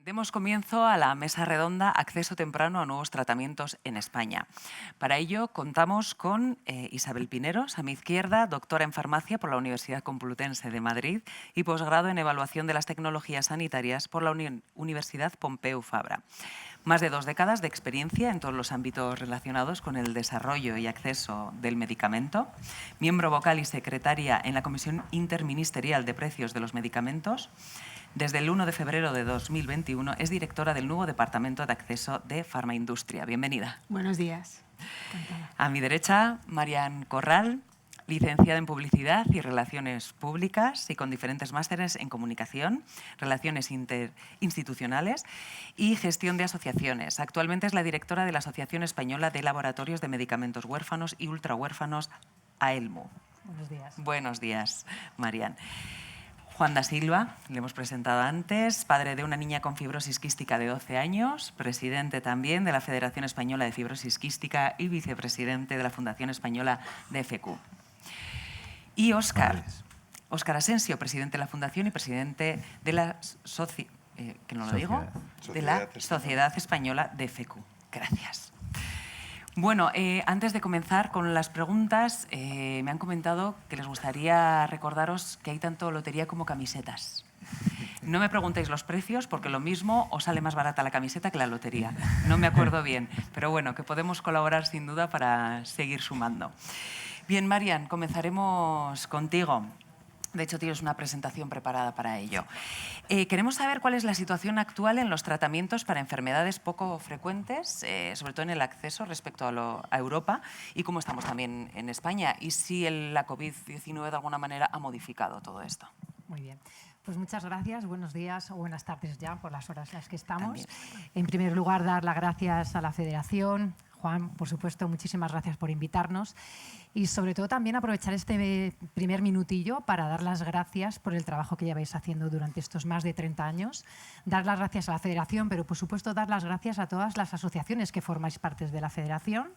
Demos comienzo a la mesa redonda Acceso temprano a nuevos tratamientos en España. Para ello contamos con Isabel Pineros, a mi izquierda, doctora en farmacia por la Universidad Complutense de Madrid y posgrado en evaluación de las tecnologías sanitarias por la Universidad Pompeu Fabra. Más de 2 décadas de experiencia en todos los ámbitos relacionados con el desarrollo y acceso del medicamento, miembro vocal y secretaria en la Comisión Interministerial de Precios de los Medicamentos. Desde el 1 de febrero de 2021 es directora del nuevo Departamento de Acceso de Farmaindustria. Bienvenida. Buenos días. Encantada. A mi derecha, Marian Corral, licenciada en Publicidad y Relaciones Públicas y con diferentes másteres en Comunicación, Relaciones Interinstitucionales y Gestión de Asociaciones. Actualmente es la directora de la Asociación Española de Laboratorios de Medicamentos Huérfanos y Ultrahuérfanos, AELMU. Buenos días. Buenos días, Marian. Juan da Silva, le hemos presentado antes, padre de una niña con fibrosis quística de 12 años, presidente también de la Federación Española de Fibrosis Quística y vicepresidente de la Fundación Española de FQ. Y Óscar Asensio, presidente de la Fundación y presidente de la Sociedad Española de FQ. Gracias. Bueno, antes de comenzar con las preguntas, me han comentado que les gustaría recordaros que hay tanto lotería como camisetas. No me preguntéis los precios porque lo mismo os sale más barata la camiseta que la lotería. No me acuerdo bien, pero bueno, que podemos colaborar sin duda para seguir sumando. Bien, Marian, comenzaremos contigo. De hecho, tienes una presentación preparada para ello. Queremos saber cuál es la situación actual en los tratamientos para enfermedades poco frecuentes, sobre todo en el acceso respecto a Europa, y cómo estamos también en España, y si la COVID-19 de alguna manera ha modificado todo esto. Muy bien. Pues muchas gracias, buenos días o buenas tardes ya por las horas en las que estamos. También. En primer lugar, dar las gracias a la Federación. Juan, por supuesto, muchísimas gracias por invitarnos y sobre todo también aprovechar este primer minutillo para dar las gracias por el trabajo que lleváis haciendo durante estos más de 30 años, dar las gracias a la Federación, pero por supuesto dar las gracias a todas las asociaciones que formáis parte de la Federación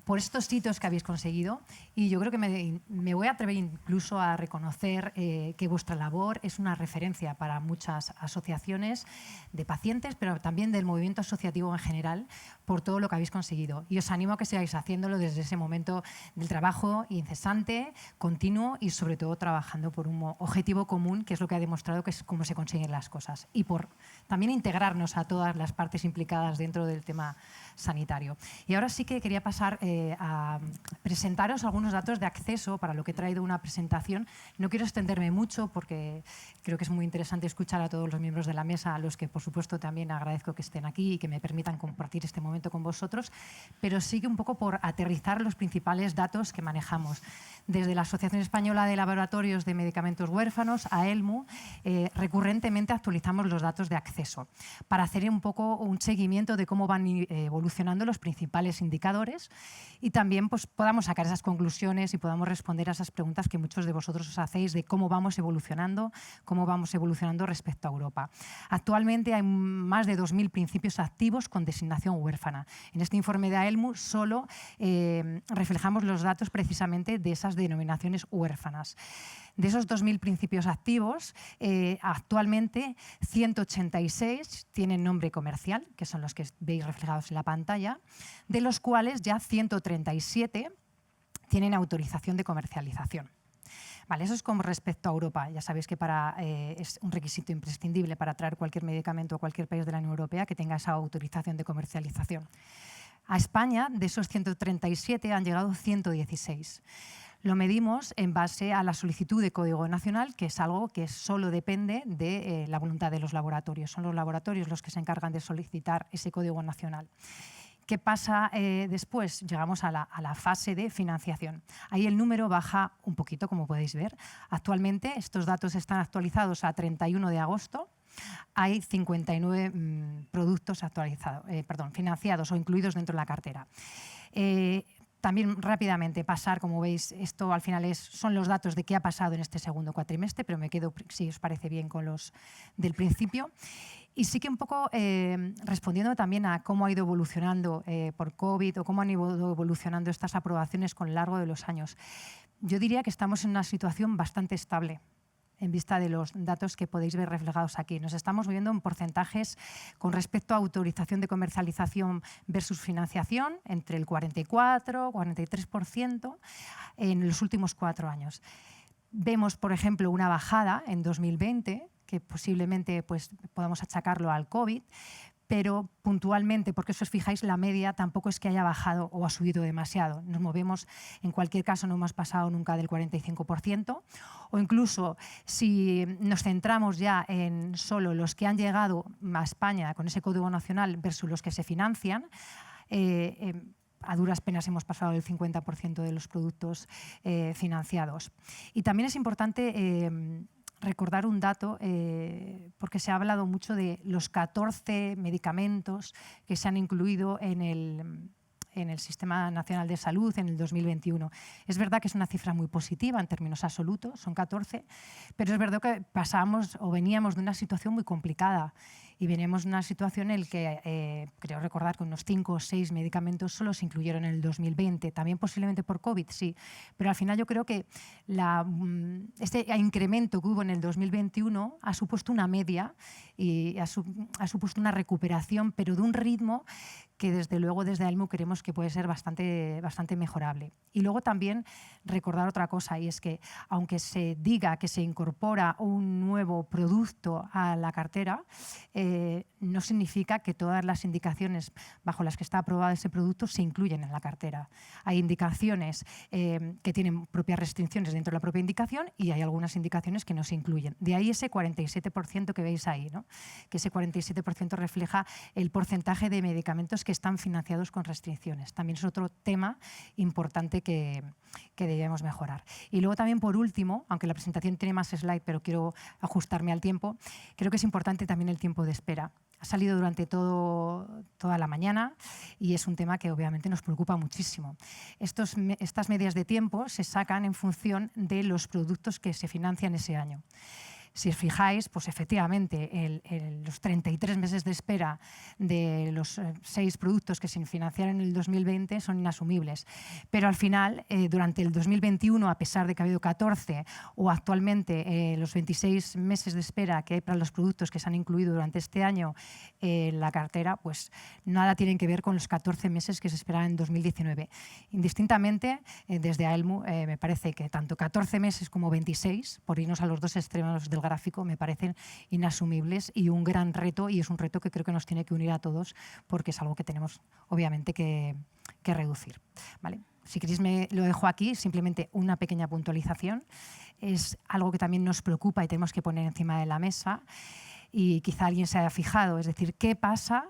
por estos hitos que habéis conseguido, y yo creo que me voy a atrever incluso a reconocer que vuestra labor es una referencia para muchas asociaciones de pacientes, pero también del movimiento asociativo en general, por todo lo que habéis conseguido. Y os animo a que sigáis haciéndolo desde ese momento del trabajo incesante, continuo y sobre todo trabajando por un objetivo común, que es lo que ha demostrado que es cómo se consiguen las cosas, y por también integrarnos a todas las partes implicadas dentro del tema sanitario. Y ahora sí que quería pasar a presentaros algunos datos de acceso para lo que he traído una presentación. No quiero extenderme mucho porque creo que es muy interesante escuchar a todos los miembros de la mesa, a los que por supuesto también agradezco que estén aquí y que me permitan compartir este momento con vosotros, pero sí que un poco por aterrizar los principales datos que manejamos. Desde la Asociación Española de Laboratorios de Medicamentos Huérfanos, AELMU, recurrentemente actualizamos los datos de acceso para hacer un poco un seguimiento de cómo van evolucionando los principales indicadores y también pues, podamos sacar esas conclusiones y podamos responder a esas preguntas que muchos de vosotros os hacéis de cómo vamos evolucionando respecto a Europa. Actualmente hay más de 2.000 principios activos con designación huérfana. En este informe de AELMU solo reflejamos los datos precisamente de esas denominaciones huérfanas. De esos 2.000 principios activos, actualmente 186 tienen nombre comercial, que son los que veis reflejados en la pantalla, de los cuales ya 137 tienen autorización de comercialización. Vale, eso es con respecto a Europa. Ya sabéis que es un requisito imprescindible para traer cualquier medicamento a cualquier país de la Unión Europea que tenga esa autorización de comercialización. A España, de esos 137, han llegado 116. Lo medimos en base a la solicitud de Código Nacional, que es algo que solo depende de la voluntad de los laboratorios. Son los laboratorios los que se encargan de solicitar ese Código Nacional. ¿Qué pasa después? Llegamos a la fase de financiación. Ahí el número baja un poquito, como podéis ver. Actualmente estos datos están actualizados a 31 de agosto. Hay 59 productos financiados o incluidos dentro de la cartera. También rápidamente pasar, como veis, esto al final son los datos de qué ha pasado en este segundo cuatrimestre, pero me quedo, si os parece bien, con los del principio. Y sí que un poco respondiendo también a cómo ha ido evolucionando por COVID o cómo han ido evolucionando estas aprobaciones con lo largo de los años. Yo diría que estamos en una situación bastante estable. en vista de los datos que podéis ver reflejados aquí. Nos estamos moviendo en porcentajes con respecto a autorización de comercialización versus financiación, entre el 44 y 43% en los últimos 4 años. Vemos, por ejemplo, una bajada en 2020, que posiblemente pues, podamos achacarlo al COVID, pero puntualmente, porque si os fijáis, la media tampoco es que haya bajado o ha subido demasiado. Nos movemos, en cualquier caso, no hemos pasado nunca del 45%, o incluso si nos centramos ya en solo los que han llegado a España con ese código nacional versus los que se financian, a duras penas hemos pasado el 50% de los productos financiados. Y también es importante recordar un dato, porque se ha hablado mucho de los 14 medicamentos que se han incluido en el Sistema Nacional de Salud en el 2021. Es verdad que es una cifra muy positiva en términos absolutos, son 14, pero es verdad que pasamos o veníamos de una situación muy complicada y veníamos de una situación en la que creo recordar que unos 5 o 6 medicamentos solo se incluyeron en el 2020, también posiblemente por COVID, sí, pero al final yo creo que este incremento que hubo en el 2021 ha supuesto una media y ha supuesto una recuperación, pero de un ritmo que desde luego desde AELMU creemos que puede ser bastante mejorable. Y luego también recordar otra cosa, y es que aunque se diga que se incorpora un nuevo producto a la cartera, no significa que todas las indicaciones bajo las que está aprobado ese producto se incluyen en la cartera. Hay indicaciones que tienen propias restricciones dentro de la propia indicación y hay algunas indicaciones que no se incluyen. De ahí ese 47% que veis ahí, ¿no? Que ese 47% refleja el porcentaje de medicamentos que están financiados con restricciones. También es otro tema importante que debemos mejorar. Y luego también, por último, aunque la presentación tiene más slides, pero quiero ajustarme al tiempo, creo que es importante también el tiempo de espera. Ha salido durante toda la mañana y es un tema que obviamente nos preocupa muchísimo. Estas medias de tiempo se sacan en función de los productos que se financian ese año. Si os fijáis, pues efectivamente los 33 meses de espera de los 6 productos que se financiaron en el 2020 son inasumibles. Pero al final, durante el 2021, a pesar de que ha habido 14 o actualmente los 26 meses de espera que hay para los productos que se han incluido durante este año en la cartera, pues nada tienen que ver con los 14 meses que se esperaban en 2019. Indistintamente, desde AELMU me parece que tanto 14 meses como 26, por irnos a los dos extremos del gráfico, me parecen inasumibles y un gran reto, y es un reto que creo que nos tiene que unir a todos porque es algo que tenemos obviamente que reducir. ¿Vale? Si queréis lo dejo aquí, simplemente una pequeña puntualización. Es algo que también nos preocupa y tenemos que poner encima de la mesa y quizá alguien se haya fijado, es decir, ¿qué pasa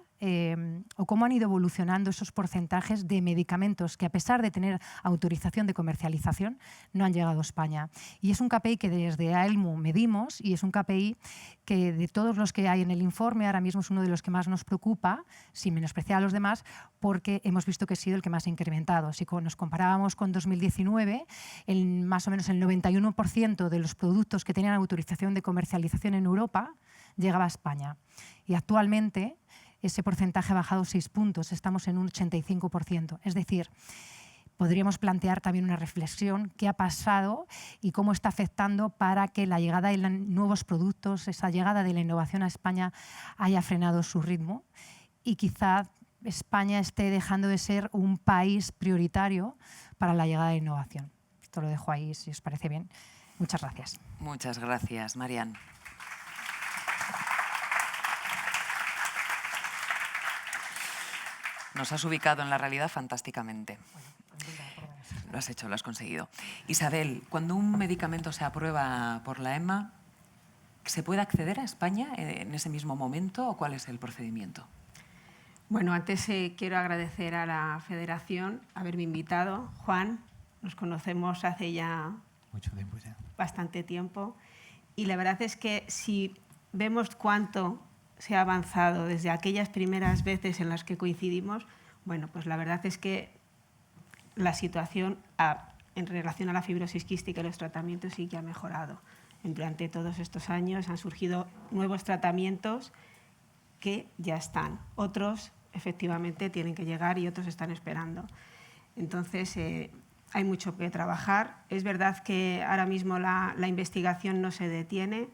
o cómo han ido evolucionando esos porcentajes de medicamentos que, a pesar de tener autorización de comercialización, no han llegado a España? Y es un KPI que desde AELMU medimos y es un KPI que, de todos los que hay en el informe, ahora mismo es uno de los que más nos preocupa, sin menospreciar a los demás, porque hemos visto que ha sido el que más ha incrementado. Si nos comparábamos con 2019, más o menos el 91% de los productos que tenían autorización de comercialización en Europa llegaba a España. Y actualmente ese porcentaje ha bajado 6 puntos, estamos en un 85%. Es decir, podríamos plantear también una reflexión, qué ha pasado y cómo está afectando para que la llegada de nuevos productos, esa llegada de la innovación a España haya frenado su ritmo y quizá España esté dejando de ser un país prioritario para la llegada de innovación. Esto lo dejo ahí, si os parece bien. Muchas gracias. Muchas gracias, Marian. Nos has ubicado en la realidad fantásticamente. Lo has hecho, lo has conseguido. Isabel, cuando un medicamento se aprueba por la EMA, ¿se puede acceder a España en ese mismo momento o cuál es el procedimiento? Bueno, antes quiero agradecer a la Federación haberme invitado. Juan, nos conocemos hace ya mucho tiempo ya. Bastante tiempo. Y la verdad es que si vemos cuánto se ha avanzado desde aquellas primeras veces en las que coincidimos, bueno, pues la verdad es que la situación en relación a la fibrosis quística y los tratamientos sí que ha mejorado. Durante todos estos años han surgido nuevos tratamientos que ya están. Otros, efectivamente, tienen que llegar y otros están esperando. Entonces, hay mucho que trabajar. Es verdad que ahora mismo la investigación no se detiene.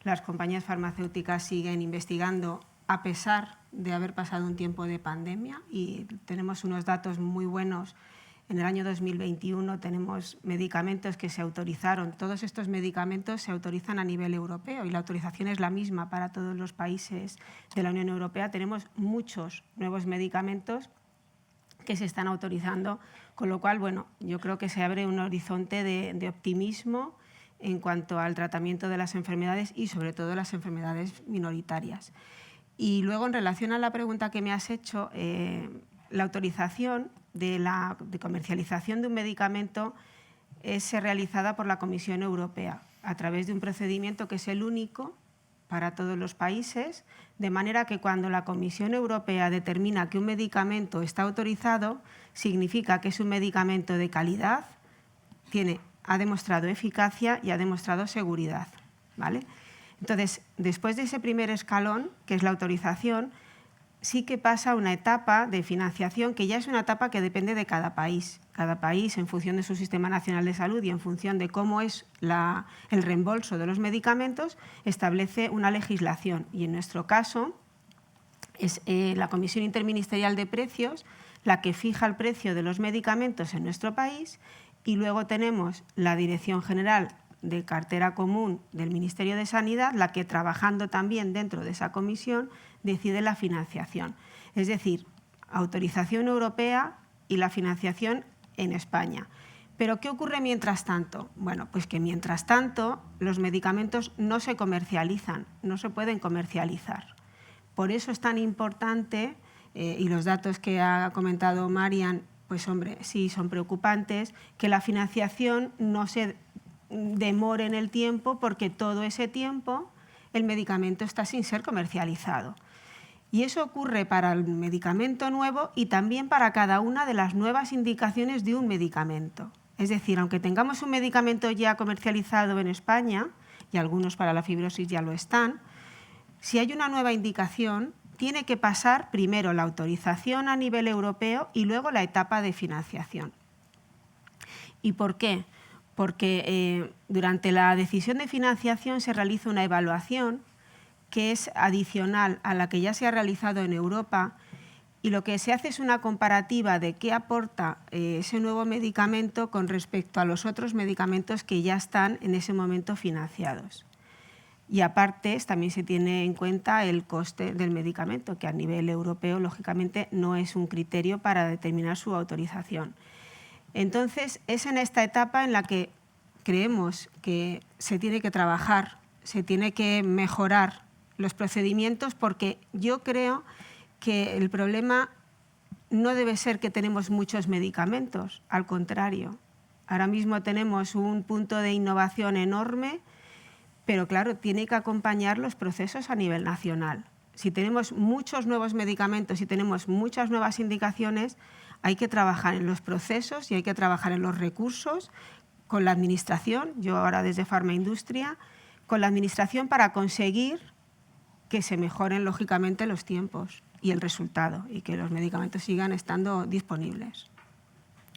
Las compañías farmacéuticas siguen investigando a pesar de haber pasado un tiempo de pandemia y tenemos unos datos muy buenos. En el año 2021 tenemos medicamentos que se autorizaron. Todos estos medicamentos se autorizan a nivel europeo y la autorización es la misma para todos los países de la Unión Europea. Tenemos muchos nuevos medicamentos que se están autorizando, con lo cual, bueno, yo creo que se abre un horizonte de optimismo en cuanto al tratamiento de las enfermedades y sobre todo las enfermedades minoritarias. Y luego, en relación a la pregunta que me has hecho, la autorización de comercialización de un medicamento es realizada por la Comisión Europea a través de un procedimiento que es el único para todos los países, de manera que cuando la Comisión Europea determina que un medicamento está autorizado, significa que es un medicamento de calidad, ha demostrado eficacia y ha demostrado seguridad, ¿vale? Entonces, después de ese primer escalón, que es la autorización, sí que pasa una etapa de financiación que ya es una etapa que depende de cada país. Cada país, en función de su Sistema Nacional de Salud y en función de cómo es el reembolso de los medicamentos, establece una legislación. Y en nuestro caso, es la Comisión Interministerial de Precios la que fija el precio de los medicamentos en nuestro país y luego tenemos la Dirección General de Cartera Común del Ministerio de Sanidad, la que, trabajando también dentro de esa comisión, decide la financiación. Es decir, autorización europea y la financiación en España. ¿Pero qué ocurre mientras tanto? Bueno, pues que mientras tanto los medicamentos no se comercializan, no se pueden comercializar. Por eso es tan importante, y los datos que ha comentado Marian, pues hombre, sí son preocupantes, que la financiación no se demore en el tiempo porque todo ese tiempo el medicamento está sin ser comercializado. Y eso ocurre para el medicamento nuevo y también para cada una de las nuevas indicaciones de un medicamento. Es decir, aunque tengamos un medicamento ya comercializado en España, y algunos para la fibrosis ya lo están, si hay una nueva indicación, tiene que pasar primero la autorización a nivel europeo y luego la etapa de financiación. ¿Y por qué? Porque durante la decisión de financiación se realiza una evaluación que es adicional a la que ya se ha realizado en Europa y lo que se hace es una comparativa de qué aporta ese nuevo medicamento con respecto a los otros medicamentos que ya están en ese momento financiados. Y aparte también se tiene en cuenta el coste del medicamento, que a nivel europeo lógicamente no es un criterio para determinar su autorización. Entonces, es en esta etapa en la que creemos que se tiene que trabajar, se tiene que mejorar los procedimientos, porque yo creo que el problema no debe ser que tenemos muchos medicamentos, al contrario. Ahora mismo tenemos un punto de innovación enorme, pero claro, tiene que acompañar los procesos a nivel nacional. Si tenemos muchos nuevos medicamentos y tenemos muchas nuevas indicaciones, hay que trabajar en los procesos y hay que trabajar en los recursos con la administración, yo ahora desde Farmaindustria, con la administración para conseguir que se mejoren lógicamente los tiempos y el resultado y que los medicamentos sigan estando disponibles.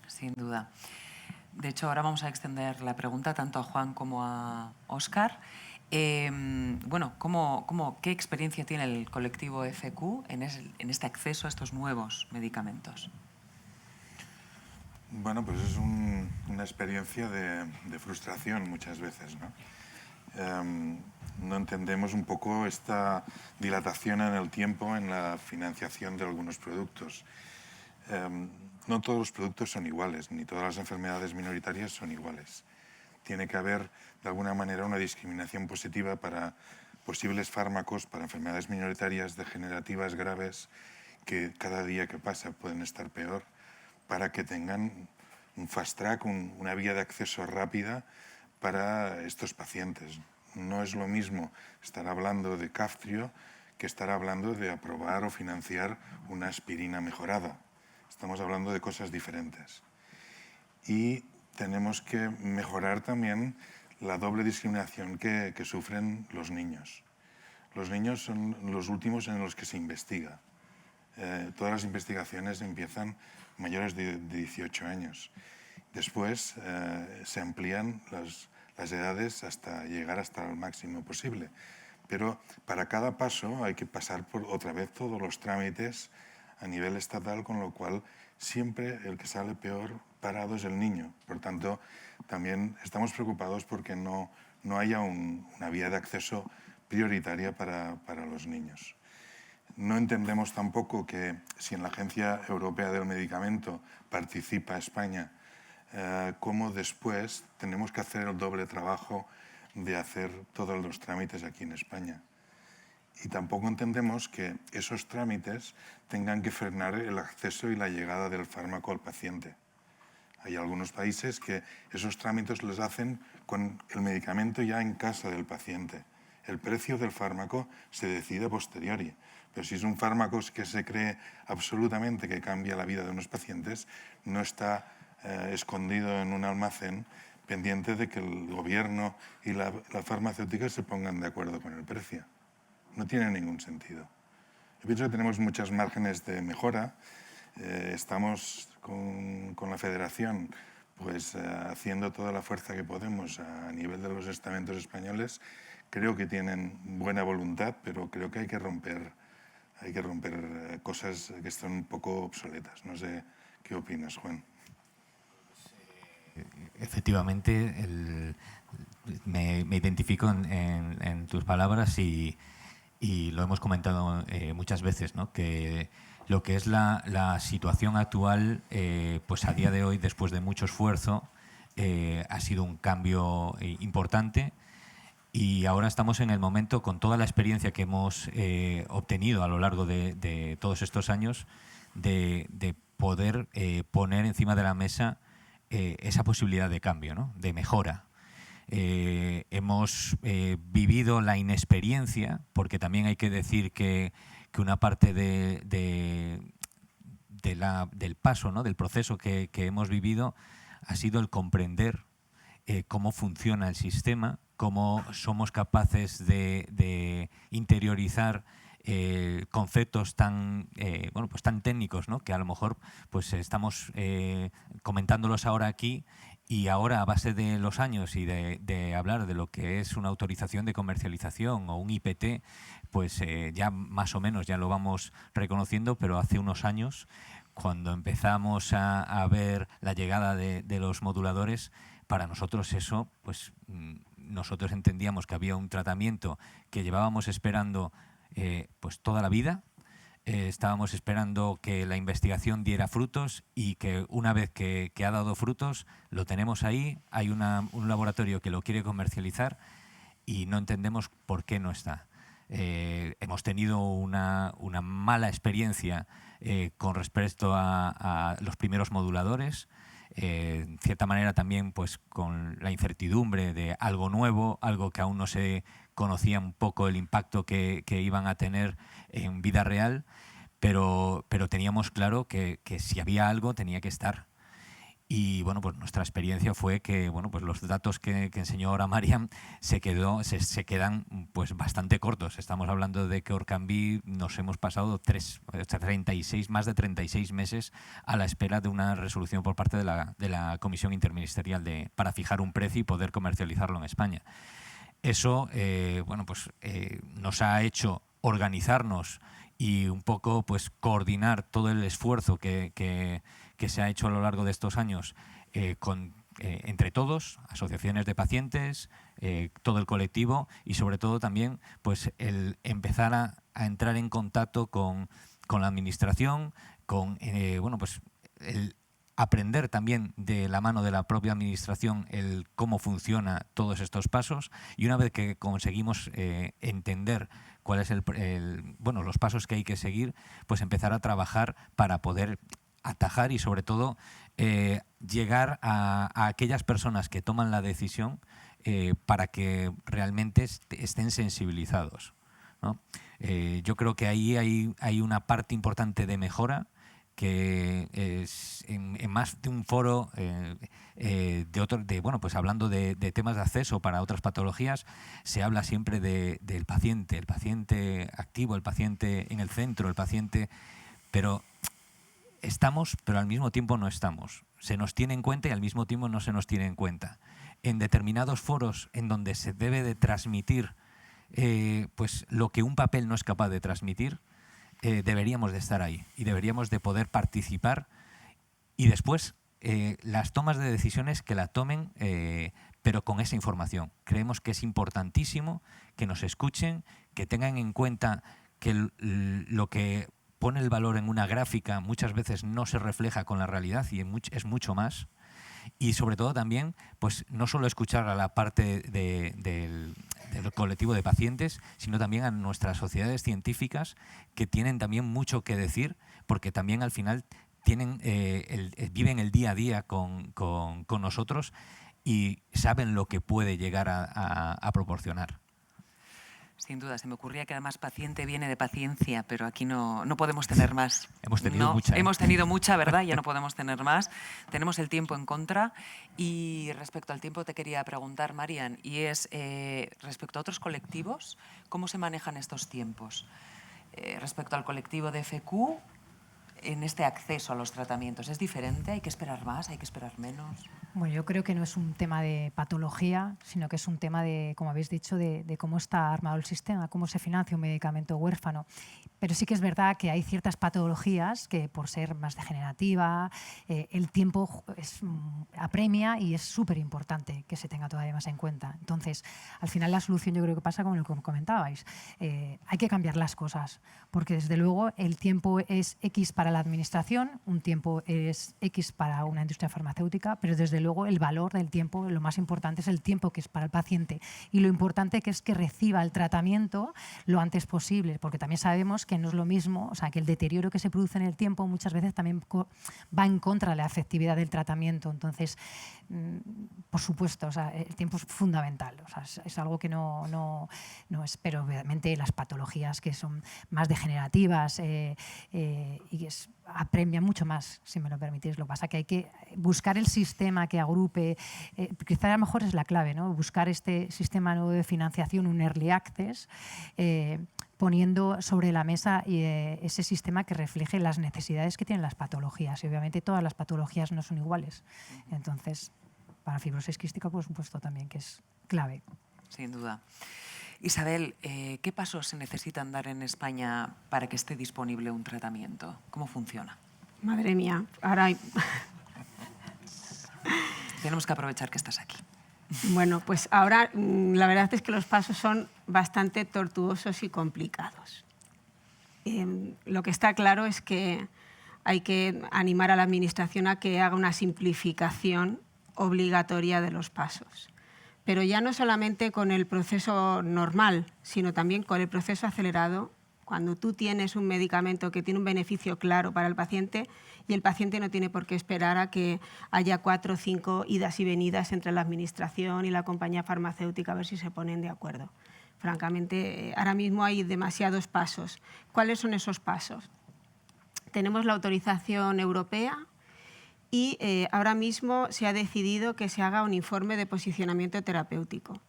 Sin duda. De hecho, ahora vamos a extender la pregunta tanto a Juan como a Óscar. Bueno, ¿qué experiencia tiene el colectivo FQ en este acceso a estos nuevos medicamentos? Bueno, pues es una experiencia de frustración muchas veces, ¿no? No entendemos un poco esta dilatación en el tiempo en la financiación de algunos productos. No todos los productos son iguales, ni todas las enfermedades minoritarias son iguales. Tiene que haber, de alguna manera, una discriminación positiva para posibles fármacos para enfermedades minoritarias degenerativas graves que cada día que pasa pueden estar peor, para que tengan un fast track, una vía de acceso rápida para estos pacientes. No es lo mismo estar hablando de Kaftrio que estar hablando de aprobar o financiar una aspirina mejorada. Estamos hablando de cosas diferentes. Y tenemos que mejorar también la doble discriminación que sufren los niños. Los niños son los últimos en los que se investiga. Todas las investigaciones empiezan mayores de 18 años. Después se amplían las edades hasta llegar hasta el máximo posible. Pero para cada paso hay que pasar por otra vez todos los trámites a nivel estatal, con lo cual siempre el que sale peor parado es el niño. Por tanto, también estamos preocupados porque no haya una vía de acceso prioritaria para los niños. No entendemos tampoco que si en la Agencia Europea del Medicamento participa España, cómo después tenemos que hacer el doble trabajo de hacer todos los trámites aquí en España. Y tampoco entendemos que esos trámites tengan que frenar el acceso y la llegada del fármaco al paciente. Hay algunos países que esos trámites los hacen con el medicamento ya en casa del paciente. El precio del fármaco se decide a posteriori, pero si es un fármaco que se cree absolutamente que cambia la vida de unos pacientes, no está escondido en un almacén pendiente de que el gobierno y la farmacéutica se pongan de acuerdo con el precio. No tiene ningún sentido. Yo pienso que tenemos muchos márgenes de mejora. Estamos con la Federación pues, haciendo toda la fuerza que podemos a nivel de los estamentos españoles. Creo que tienen buena voluntad, pero creo que hay que romper cosas que están un poco obsoletas. No sé qué opinas, Juan. Efectivamente, me identifico en tus palabras y lo hemos comentado muchas veces, ¿no? Que lo que es la situación actual, pues a día de hoy, después de mucho esfuerzo, ha sido un cambio importante. Y ahora estamos en el momento, con toda la experiencia que hemos obtenido a lo largo de todos estos años, de poder poner encima de la mesa esa posibilidad de cambio, ¿no? De mejora. Hemos vivido la inexperiencia, porque también hay que decir que una parte del paso, ¿no? Del proceso que hemos vivido ha sido el comprender cómo funciona el sistema, cómo somos capaces de interiorizar conceptos tan técnicos, ¿no? Que a lo mejor pues estamos comentándolos ahora aquí, y ahora a base de los años y de hablar de lo que es una autorización de comercialización o un IPT, pues ya más o menos ya lo vamos reconociendo, pero hace unos años, cuando empezamos a ver la llegada de los moduladores, para nosotros eso, pues nosotros entendíamos que había un tratamiento que llevábamos esperando pues toda la vida. Estábamos esperando que la investigación diera frutos, y que una vez que ha dado frutos, lo tenemos ahí, hay un laboratorio que lo quiere comercializar y no entendemos por qué no está. Hemos tenido una mala experiencia con respecto a los primeros moduladores. En cierta manera también pues con la incertidumbre de algo nuevo, algo que aún no se conocía un poco el impacto que iban a tener en vida real, pero teníamos claro que si había algo tenía que estar. Y bueno, pues nuestra experiencia fue que bueno, pues los datos que enseñó ahora Mariam se quedan pues bastante cortos. Estamos hablando de que Orkambi nos hemos pasado más de 36 meses a la espera de una resolución por parte de la Comisión Interministerial para fijar un precio y poder comercializarlo en España. Eso nos ha hecho organizarnos y un poco pues coordinar todo el esfuerzo que se ha hecho a lo largo de estos años entre todos, asociaciones de pacientes, todo el colectivo, y sobre todo también pues el empezar a entrar en contacto con la administración, con el aprender también de la mano de la propia administración el cómo funciona todos estos pasos, y una vez que conseguimos entender cuáles los pasos que hay que seguir, pues empezar a trabajar para poder atajar y sobre todo llegar a aquellas personas que toman la decisión para que realmente estén sensibilizados, ¿no? Yo creo que ahí hay una parte importante de mejora, que es en más de un foro hablando de temas de acceso para otras patologías, se habla siempre del paciente, el paciente activo, el paciente en el centro, el paciente, pero estamos, pero al mismo tiempo no estamos. Se nos tiene en cuenta y al mismo tiempo no se nos tiene en cuenta. En determinados foros en donde se debe de transmitir pues lo que un papel no es capaz de transmitir, deberíamos de estar ahí y deberíamos de poder participar y después las tomas de decisiones que la tomen, pero con esa información. Creemos que es importantísimo que nos escuchen, que tengan en cuenta que lo que pone el valor en una gráfica muchas veces no se refleja con la realidad y es mucho más. Y sobre todo también, pues no solo escuchar a la parte del colectivo de pacientes, sino también a nuestras sociedades científicas que tienen también mucho que decir, porque también al final viven el día a día con nosotros y saben lo que puede llegar a proporcionar. Sin duda, se me ocurría que además paciente viene de paciencia, pero aquí no podemos tener más. Hemos tenido mucha. Hemos tenido mucha, ¿verdad? Ya no podemos tener más. Tenemos el tiempo en contra. Y respecto al tiempo te quería preguntar, Marian, y es respecto a otros colectivos, ¿cómo se manejan estos tiempos? Respecto al colectivo de FQ, en este acceso a los tratamientos, ¿es diferente? ¿Hay que esperar más? ¿Hay que esperar menos? Bueno, yo creo que no es un tema de patología, sino que es un tema de, como habéis dicho, de cómo está armado el sistema, cómo se financia un medicamento huérfano. Pero sí que es verdad que hay ciertas patologías que, por ser más degenerativa, el tiempo apremia y es súper importante que se tenga todavía más en cuenta. Entonces, al final la solución yo creo que pasa como lo que comentabais. Hay que cambiar las cosas, porque desde luego el tiempo es X para la administración, un tiempo es X para una industria farmacéutica, pero desde luego el valor del tiempo, lo más importante es el tiempo que es para el paciente y lo importante que es que reciba el tratamiento lo antes posible, porque también sabemos que no es lo mismo, o sea, que el deterioro que se produce en el tiempo muchas veces también va en contra de la efectividad del tratamiento. Entonces, por supuesto, o sea, el tiempo es fundamental, o sea, es algo que no es, pero obviamente las patologías que son más degenerativas y que apremia mucho más, si me lo permitís. Lo que pasa es que hay que buscar el sistema que agrupe, quizá a lo mejor es la clave, ¿no? Buscar este sistema nuevo de financiación, un early access, poniendo sobre la mesa ese sistema que refleje las necesidades que tienen las patologías. Y obviamente todas las patologías no son iguales. Entonces, para fibrosis quística, por supuesto, también, que es clave. Sin duda. Isabel, ¿qué pasos se necesitan dar en España para que esté disponible un tratamiento? ¿Cómo funciona? Madre mía, ahora hay... Tenemos que aprovechar que estás aquí. Bueno, pues ahora la verdad es que los pasos son bastante tortuosos y complicados. Lo que está claro es que hay que animar a la Administración a que haga una simplificación obligatoria de los pasos. Pero ya no solamente con el proceso normal, sino también con el proceso acelerado, cuando tú tienes un medicamento que tiene un beneficio claro para el paciente y el paciente no tiene por qué esperar a que haya 4 o 5 idas y venidas entre la Administración y la compañía farmacéutica a ver si se ponen de acuerdo. Francamente, ahora mismo hay demasiados pasos. ¿Cuáles son esos pasos? Tenemos la autorización europea y ahora mismo se ha decidido que se haga un informe de posicionamiento terapéutico.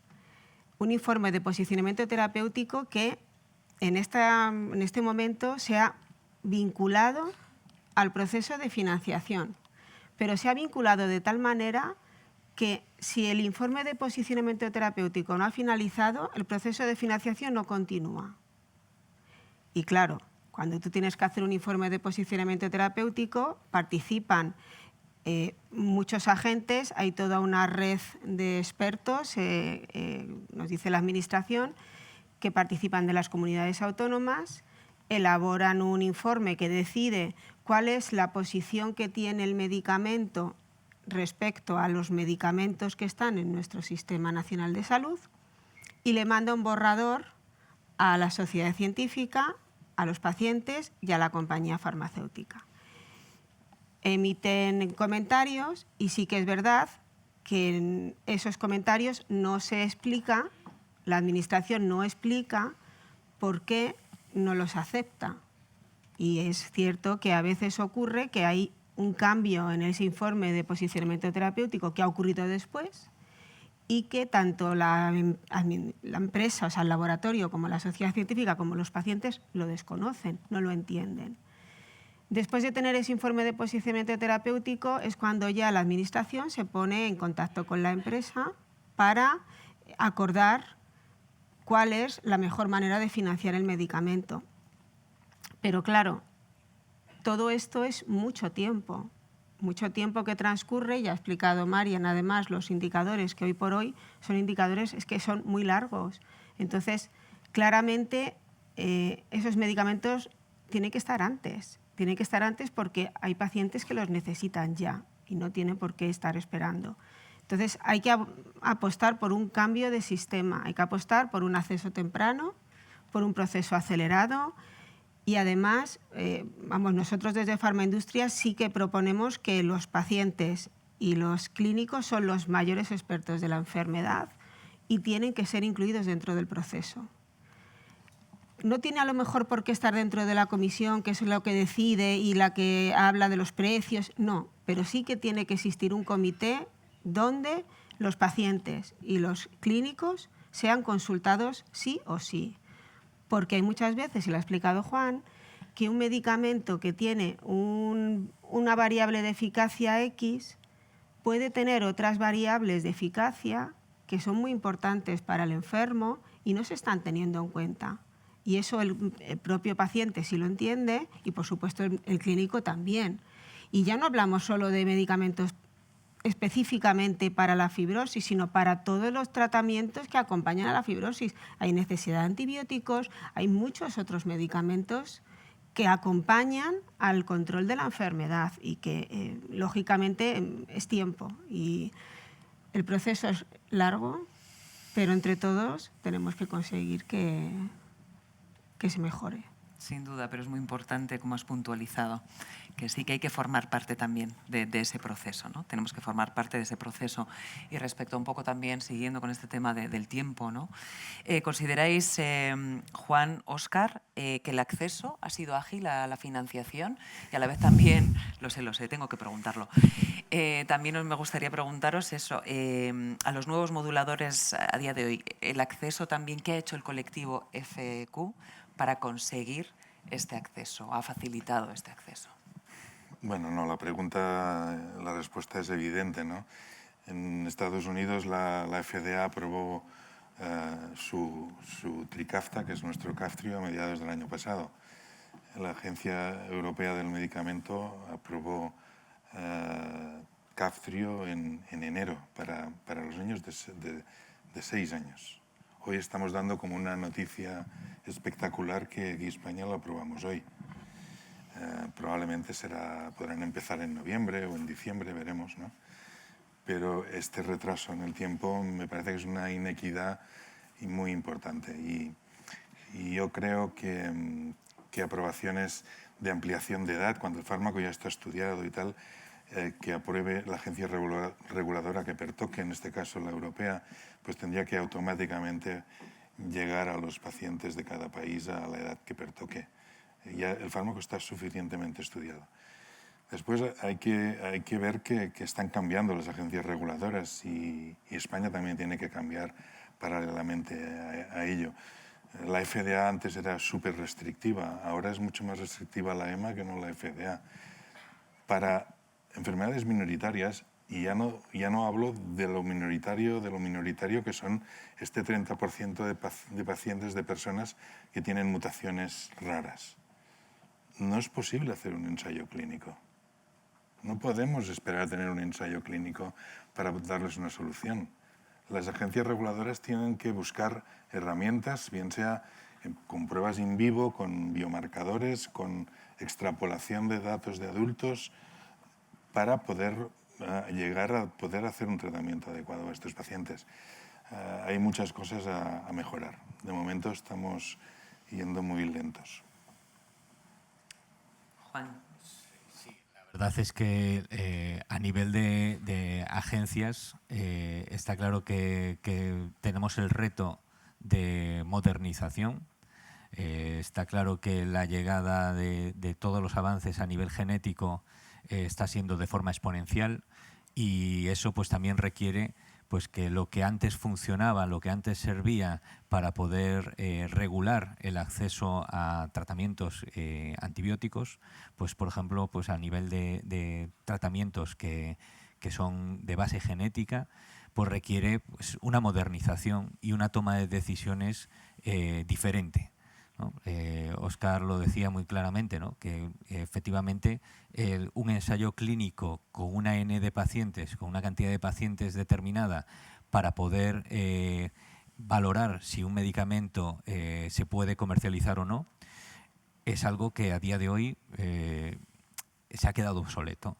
Un informe de posicionamiento terapéutico que en este momento se ha vinculado al proceso de financiación, pero se ha vinculado de tal manera que si el informe de posicionamiento terapéutico no ha finalizado, el proceso de financiación no continúa. Y claro, cuando tú tienes que hacer un informe de posicionamiento terapéutico, participan muchos agentes, hay toda una red de expertos, nos dice la Administración, que participan de las comunidades autónomas, elaboran un informe que decide cuál es la posición que tiene el medicamento respecto a los medicamentos que están en nuestro Sistema Nacional de Salud y le manda un borrador a la sociedad científica, a los pacientes y a la compañía farmacéutica. Emiten comentarios y sí que es verdad que en esos comentarios no se explica, la Administración no explica por qué no los acepta. Y es cierto que a veces ocurre que hay un cambio en ese informe de posicionamiento terapéutico que ha ocurrido después y que tanto la empresa, o sea, el laboratorio, como la sociedad científica, como los pacientes lo desconocen, no lo entienden. Después de tener ese informe de posicionamiento terapéutico es cuando ya la administración se pone en contacto con la empresa para acordar cuál es la mejor manera de financiar el medicamento. Pero claro, todo esto es mucho tiempo que transcurre. Ya ha explicado Marian, además, los indicadores que hoy por hoy son indicadores que son muy largos. Entonces, claramente, esos medicamentos tienen que estar antes. Tienen que estar antes porque hay pacientes que los necesitan ya y no tienen por qué estar esperando. Entonces, hay que apostar por un cambio de sistema, hay que apostar por un acceso temprano, por un proceso acelerado y además, nosotros desde Farmaindustria sí que proponemos que los pacientes y los clínicos son los mayores expertos de la enfermedad y tienen que ser incluidos dentro del proceso. No tiene a lo mejor por qué estar dentro de la comisión, que es lo que decide y la que habla de los precios, no, pero sí que tiene que existir un comité donde los pacientes y los clínicos sean consultados sí o sí. Porque hay muchas veces, y lo ha explicado Juan, que un medicamento que tiene una variable de eficacia X puede tener otras variables de eficacia que son muy importantes para el enfermo y no se están teniendo en cuenta. Y eso el propio paciente sí lo entiende y, por supuesto, el clínico también. Y ya no hablamos solo de medicamentos específicamente para la fibrosis, sino para todos los tratamientos que acompañan a la fibrosis. Hay necesidad de antibióticos, hay muchos otros medicamentos que acompañan al control de la enfermedad y que, lógicamente, es tiempo. Y el proceso es largo, pero entre todos tenemos que conseguir que se mejore. Sin duda, pero es muy importante, como has puntualizado, que sí que hay que formar parte también de ese proceso, ¿no? Tenemos que formar parte de ese proceso. Y respecto a un poco también, siguiendo con este tema del tiempo, ¿no? ¿Consideráis, Juan, Óscar, que el acceso ha sido ágil a la financiación? Y a la vez también, lo sé, tengo que preguntarlo. También me gustaría preguntaros eso, a los nuevos moduladores a día de hoy, el acceso también, ¿qué ha hecho el colectivo FQ para conseguir este acceso? ¿Ha facilitado este acceso? Bueno, no, la respuesta es evidente, ¿no? En Estados Unidos la FDA aprobó su Trikafta, que es nuestro Kaftrio, a mediados del año pasado. La Agencia Europea del Medicamento aprobó Kaftrio en enero para los niños de 6 años. Hoy estamos dando como una noticia espectacular que aquí en España lo aprobamos hoy. Probablemente podrán empezar en noviembre o en diciembre, veremos, ¿no? Pero este retraso en el tiempo me parece que es una inequidad muy importante. Y yo creo que aprobaciones de ampliación de edad, cuando el fármaco ya está estudiado y tal, que apruebe la agencia reguladora que pertoque, en este caso la europea, pues tendría que automáticamente llegar a los pacientes de cada país a la edad que pertoque. Ya el fármaco está suficientemente estudiado. Después hay que ver que están cambiando las agencias reguladoras y España también tiene que cambiar paralelamente a ello. La FDA antes era súper restrictiva, ahora es mucho más restrictiva la EMA que no la FDA. Para enfermedades minoritarias, y ya no hablo de lo minoritario que son este 30% de pacientes, de personas que tienen mutaciones raras. No es posible hacer un ensayo clínico. No podemos esperar a tener un ensayo clínico para darles una solución. Las agencias reguladoras tienen que buscar herramientas, bien sea con pruebas in vivo, con biomarcadores, con extrapolación de datos de adultos, para poder llegar a poder hacer un tratamiento adecuado a estos pacientes. Hay muchas cosas a mejorar. De momento estamos yendo muy lentos. Juan. La verdad es que a nivel de agencias está claro que tenemos el reto de modernización. Está claro que la llegada de todos los avances a nivel genético está siendo de forma exponencial y eso pues también requiere pues que lo que antes funcionaba, lo que antes servía para poder regular el acceso a tratamientos antibióticos, pues por ejemplo, pues a nivel de tratamientos que son de base genética, pues requiere pues, una modernización y una toma de decisiones diferente, ¿no? Óscar lo decía muy claramente, ¿no? Que efectivamente un ensayo clínico con una N de pacientes, con una cantidad de pacientes determinada para poder valorar si un medicamento se puede comercializar o no, es algo que a día de hoy se ha quedado obsoleto,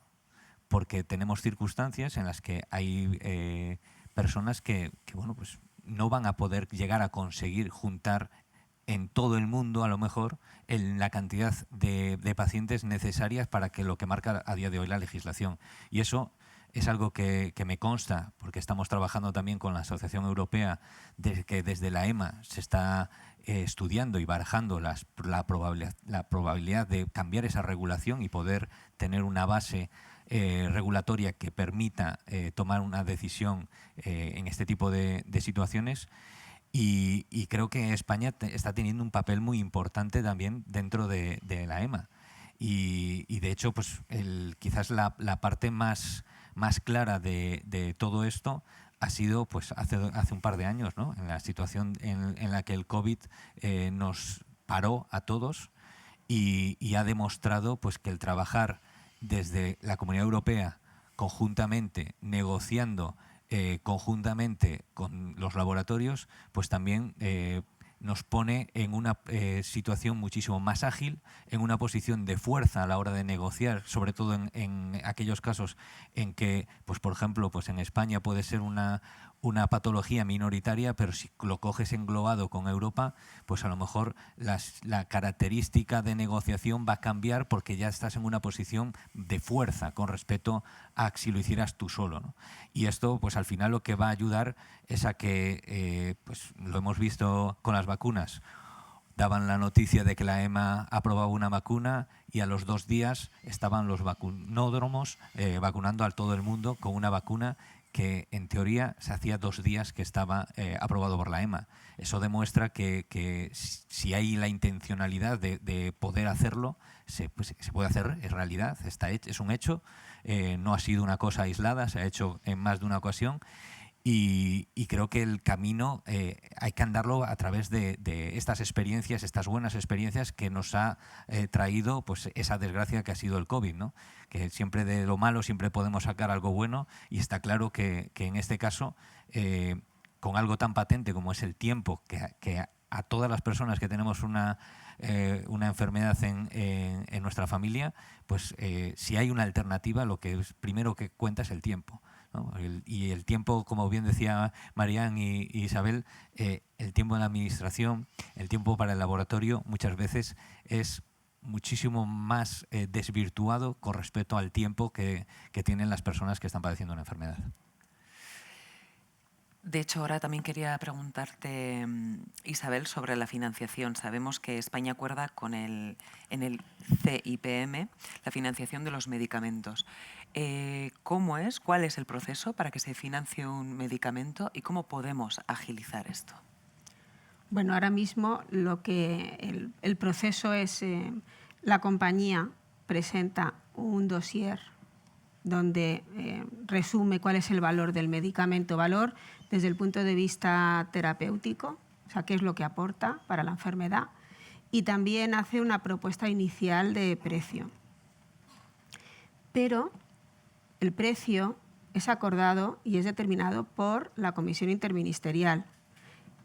porque tenemos circunstancias en las que hay personas que bueno, pues no van a poder llegar a conseguir juntar en todo el mundo, a lo mejor, en la cantidad de pacientes necesarias para que lo que marca a día de hoy la legislación. Y eso es algo que me consta, porque estamos trabajando también con la Asociación Europea, que desde la EMA se está estudiando y barajando la probabilidad de cambiar esa regulación y poder tener una base regulatoria que permita tomar una decisión en este tipo de situaciones. Y creo que España está teniendo un papel muy importante también dentro de la EMA. Y de hecho, pues quizás la parte más clara de todo esto ha sido pues hace un par de años, ¿no? En la situación en la que el COVID nos paró a todos y ha demostrado pues que el trabajar desde la Comunidad Europea conjuntamente, negociando conjuntamente con los laboratorios, pues también nos pone en una situación muchísimo más ágil, en una posición de fuerza a la hora de negociar, sobre todo en aquellos casos en que, pues por ejemplo, pues en España puede ser una patología minoritaria, pero si lo coges englobado con Europa, pues a lo mejor la característica de negociación va a cambiar porque ya estás en una posición de fuerza con respecto a si lo hicieras tú solo, ¿no? Y esto, pues al final lo que va a ayudar es a que, pues lo hemos visto con las vacunas, daban la noticia de que la EMA aprobaba una vacuna y a los 2 días estaban los vacunódromos vacunando a todo el mundo con una vacuna que en teoría se hacía 2 días que estaba aprobado por la EMA. Eso demuestra que si hay la intencionalidad de poder hacerlo, pues, se puede hacer, es realidad, es un hecho, no ha sido una cosa aislada, se ha hecho en más de una ocasión. Y creo que el camino hay que andarlo a través de estas experiencias, estas buenas experiencias que nos ha traído pues, esa desgracia que ha sido el COVID, ¿no? Que siempre de lo malo siempre podemos sacar algo bueno y está claro que en este caso, con algo tan patente como es el tiempo, que a todas las personas que tenemos una enfermedad en nuestra familia, pues si hay una alternativa, lo que es primero que cuenta es el tiempo, ¿no? Y el tiempo, como bien decía Marian y Isabel, el tiempo en la administración, el tiempo para el laboratorio muchas veces es muchísimo más desvirtuado con respecto al tiempo que tienen las personas que están padeciendo una enfermedad. De hecho, ahora también quería preguntarte, Isabel, sobre la financiación. Sabemos que España acuerda en el CIPM la financiación de los medicamentos. ¿Cómo es? ¿Cuál es el proceso para que se financie un medicamento y cómo podemos agilizar esto? Bueno, ahora mismo el proceso es la compañía presenta un dossier donde resume cuál es el valor del medicamento, valor desde el punto de vista terapéutico, o sea, qué es lo que aporta para la enfermedad, y también hace una propuesta inicial de precio. Pero el precio es acordado y es determinado por la Comisión Interministerial.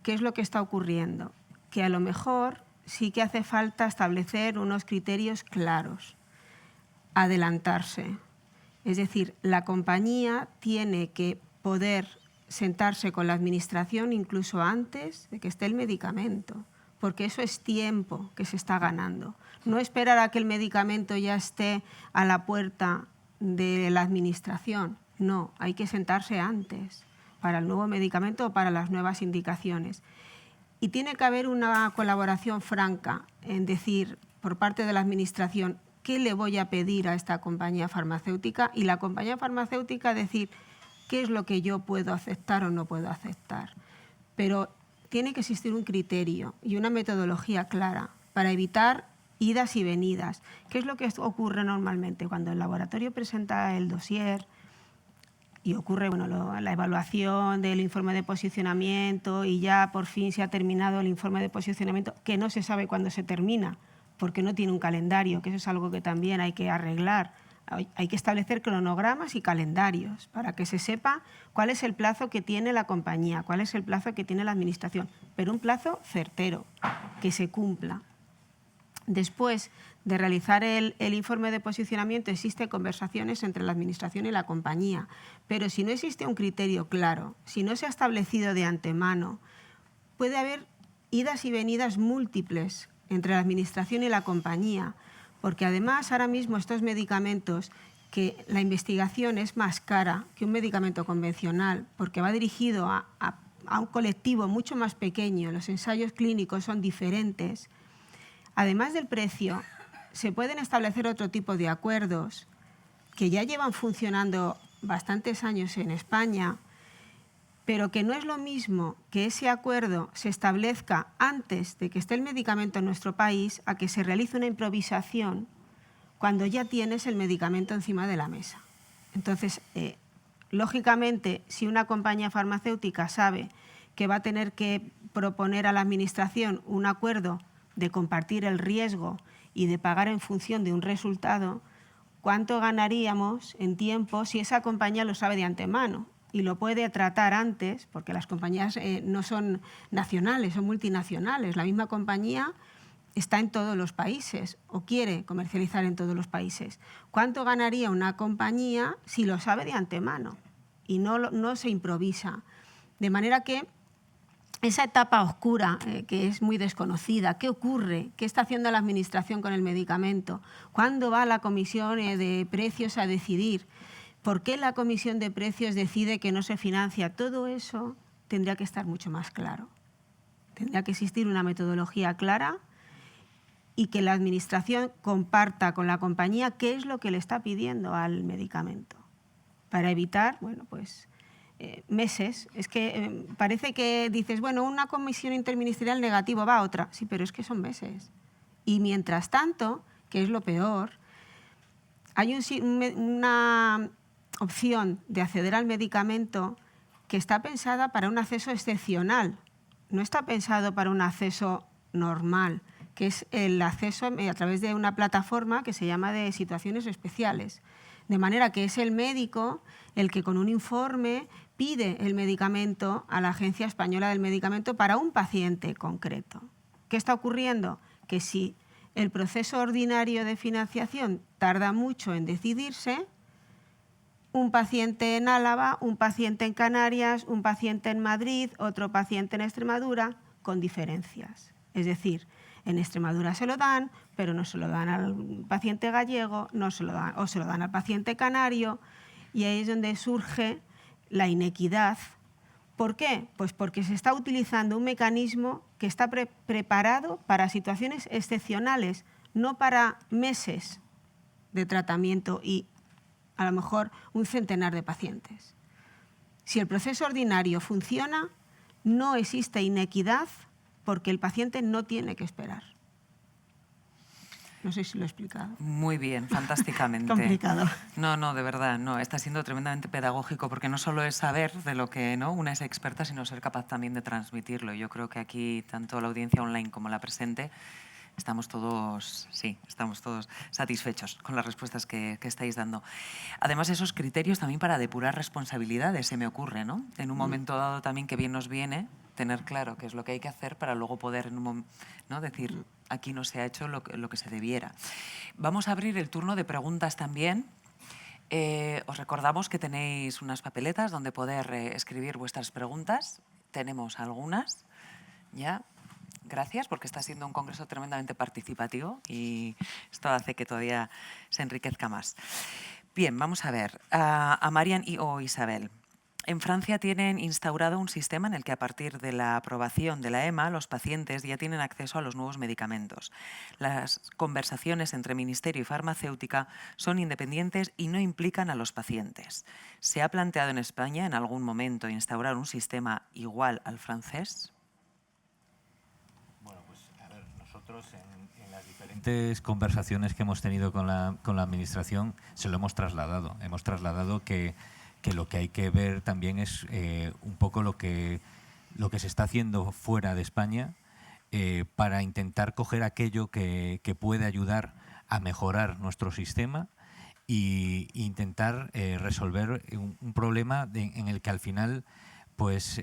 ¿Qué es lo que está ocurriendo? Que a lo mejor sí que hace falta establecer unos criterios claros, adelantarse. Es decir, la compañía tiene que poder sentarse con la administración incluso antes de que esté el medicamento, porque eso es tiempo que se está ganando. No esperar a que el medicamento ya esté a la puerta de la administración, no, hay que sentarse antes para el nuevo medicamento o para las nuevas indicaciones. Y tiene que haber una colaboración franca en decir, por parte de la administración, ¿qué le voy a pedir a esta compañía farmacéutica? Y la compañía farmacéutica decir, qué es lo que yo puedo aceptar o no puedo aceptar. Pero tiene que existir un criterio y una metodología clara para evitar idas y venidas. ¿Qué es lo que ocurre normalmente? Cuando el laboratorio presenta el dossier y ocurre la evaluación del informe de posicionamiento y ya por fin se ha terminado el informe de posicionamiento, que no se sabe cuándo se termina, porque no tiene un calendario, que eso es algo que también hay que arreglar. Hay que establecer cronogramas y calendarios para que se sepa cuál es el plazo que tiene la compañía, cuál es el plazo que tiene la administración, pero un plazo certero, que se cumpla. Después de realizar el informe de posicionamiento, existen conversaciones entre la administración y la compañía, pero si no existe un criterio claro, si no se ha establecido de antemano, puede haber idas y venidas múltiples entre la administración y la compañía, porque además ahora mismo estos medicamentos, que la investigación es más cara que un medicamento convencional, porque va dirigido a un colectivo mucho más pequeño, los ensayos clínicos son diferentes. Además del precio, se pueden establecer otro tipo de acuerdos que ya llevan funcionando bastantes años en España, pero que no es lo mismo que ese acuerdo se establezca antes de que esté el medicamento en nuestro país a que se realice una improvisación cuando ya tienes el medicamento encima de la mesa. Entonces, lógicamente, si una compañía farmacéutica sabe que va a tener que proponer a la administración un acuerdo de compartir el riesgo y de pagar en función de un resultado, ¿cuánto ganaríamos en tiempo si esa compañía lo sabe de antemano y lo puede tratar antes? Porque las compañías no son nacionales, son multinacionales. La misma compañía está en todos los países o quiere comercializar en todos los países. ¿Cuánto ganaría una compañía si lo sabe de antemano y no se improvisa? De manera que esa etapa oscura, que es muy desconocida, ¿qué ocurre? ¿Qué está haciendo la administración con el medicamento? ¿Cuándo va la comisión de precios a decidir? ¿Por qué la comisión de precios decide que no se financia? Todo eso tendría que estar mucho más claro. Tendría que existir una metodología clara y que la administración comparta con la compañía qué es lo que le está pidiendo al medicamento, para evitar, meses. Es que parece que dices, una comisión interministerial negativo, va a otra. Sí, pero es que son meses. Y mientras tanto, que es lo peor, hay una opción de acceder al medicamento que está pensada para un acceso excepcional. No está pensado para un acceso normal, que es el acceso a través de una plataforma que se llama de situaciones especiales. De manera que es el médico el que con un informe pide el medicamento a la Agencia Española del Medicamento para un paciente concreto. ¿Qué está ocurriendo? Que si el proceso ordinario de financiación tarda mucho en decidirse, un paciente en Álava, un paciente en Canarias, un paciente en Madrid, otro paciente en Extremadura, con diferencias. Es decir, en Extremadura se lo dan, pero no se lo dan al paciente gallego, no se lo dan, o se lo dan al paciente canario, y ahí es donde surge la inequidad. ¿Por qué? Pues porque se está utilizando un mecanismo que está preparado para situaciones excepcionales, no para meses de tratamiento y a lo mejor un centenar de pacientes. Si el proceso ordinario funciona, no existe inequidad porque el paciente no tiene que esperar. No sé si lo he explicado. Muy bien, fantásticamente. Complicado. No, de verdad, no. Está siendo tremendamente pedagógico porque no solo es saber de lo que una es experta, sino ser capaz también de transmitirlo. Yo creo que aquí, tanto la audiencia online como la presente, estamos todos satisfechos con las respuestas que estáis dando. Además, esos criterios también para depurar responsabilidades, se me ocurre, ¿no? En un momento dado también que bien nos viene tener claro qué es lo que hay que hacer para luego poder decir, aquí no se ha hecho lo que se debiera. Vamos a abrir el turno de preguntas también. Os recordamos que tenéis unas papeletas donde poder escribir vuestras preguntas. Tenemos algunas ya. Gracias, porque está siendo un congreso tremendamente participativo y esto hace que todavía se enriquezca más. Bien, vamos a ver. A Marian o Isabel. En Francia tienen instaurado un sistema en el que a partir de la aprobación de la EMA los pacientes ya tienen acceso a los nuevos medicamentos. Las conversaciones entre Ministerio y farmacéutica son independientes y no implican a los pacientes. ¿Se ha planteado en España en algún momento instaurar un sistema igual al francés? Bueno, pues a ver, nosotros en las diferentes conversaciones que hemos tenido con la Administración se lo hemos trasladado. Hemos trasladado que lo que hay que ver también es un poco lo que se está haciendo fuera de España para intentar coger aquello que puede ayudar a mejorar nuestro sistema e intentar resolver un problema en el que al final pues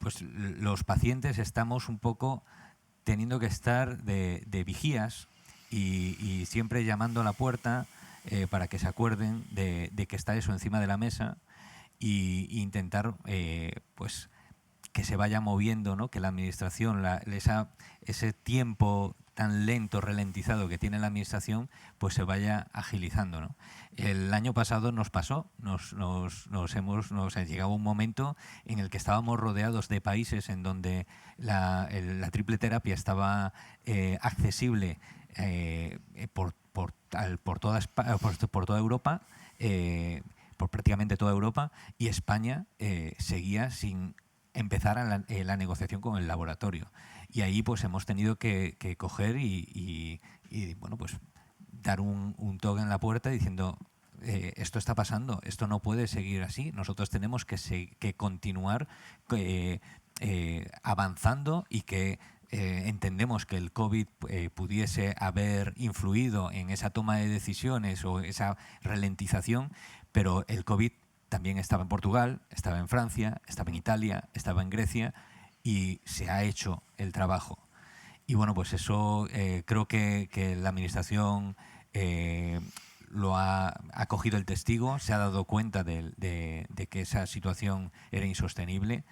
los pacientes estamos un poco teniendo que estar de vigías y siempre llamando a la puerta para que se acuerden de que está eso encima de la mesa e intentar pues que se vaya moviendo, ¿no? Que la Administración, ese tiempo tan lento, ralentizado que tiene la Administración, pues se vaya agilizando, ¿no? El año pasado nos pasó, nos ha llegado un momento en el que estábamos rodeados de países en donde la triple terapia estaba accesible por toda Europa, por prácticamente toda Europa, y España seguía sin empezar la negociación con el laboratorio. Y ahí pues hemos tenido que coger y bueno, pues dar un toque en la puerta diciendo esto está pasando, esto no puede seguir así, nosotros tenemos que continuar avanzando y que entendemos que el COVID pudiese haber influido en esa toma de decisiones o esa ralentización, pero el COVID también estaba en Portugal, estaba en Francia, estaba en Italia, estaba en Grecia y se ha hecho el trabajo. Y bueno, pues eso creo que la Administración lo ha cogido el testigo, se ha dado cuenta de que esa situación era insostenible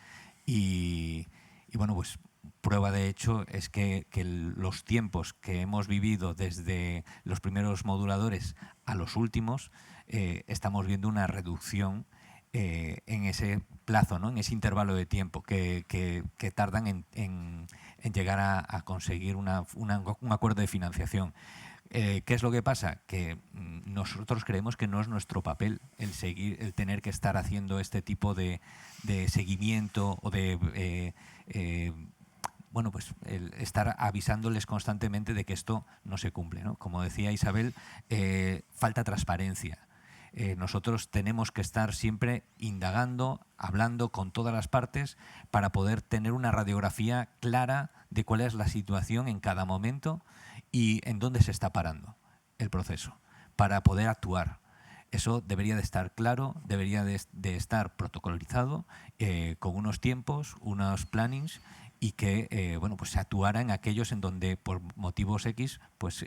y bueno, pues prueba de hecho es que los tiempos que hemos vivido desde los primeros moduladores a los últimos, estamos viendo una reducción en ese plazo, ¿no? En ese intervalo de tiempo que tardan en llegar a conseguir un acuerdo de financiación. ¿Qué es lo que pasa? Que nosotros creemos que no es nuestro papel el tener que estar haciendo este tipo de seguimiento o de bueno, pues el estar avisándoles constantemente de que esto no se cumple, ¿no? Como decía Isabel, falta transparencia. Nosotros tenemos que estar siempre indagando, hablando con todas las partes para poder tener una radiografía clara de cuál es la situación en cada momento y en dónde se está parando el proceso, para poder actuar. Eso debería de estar claro, debería de estar protocolizado, con unos tiempos, unos plannings y que bueno, pues se actuara en aquellos en donde por motivos X pues,